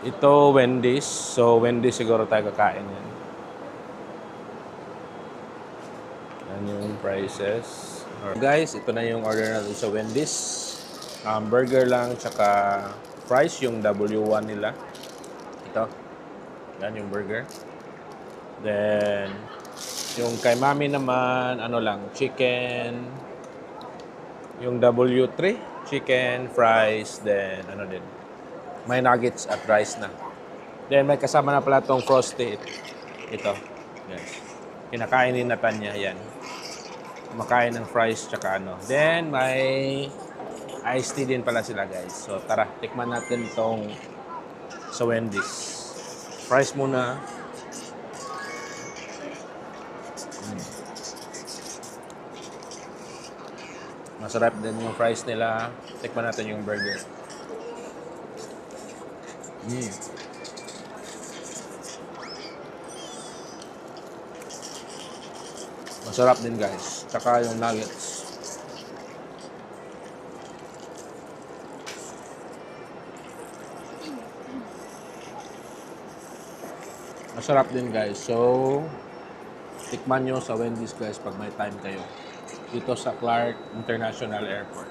Ito, Wendy's. So, Wendy's siguro tayo kakain yan. Yan yung prices. Guys, ito na yung order natin sa Wendy's. Burger lang, tsaka fries, yung W1 nila. Ito. Yan yung burger. Then, yung kay mami naman, ano lang, chicken. Yung W3, chicken, fries, then ano din. May nuggets at rice na. Then, may kasama na pala itong frosty. Ito. Yes. Kinakain ni Natanya, yan. Kumakain ng fries tsaka ano. Then, may iced tea din pala sila, guys. So, tara, tikman natin itong sa Wendy's. Fries muna. Masarap din yung fries nila. Tikman natin yung burger. Masarap din, guys. Tsaka yung nuggets. Masarap din, guys. So, tikman nyo sa Wendy's, guys, pag may time kayo. Dito sa Clark International Airport.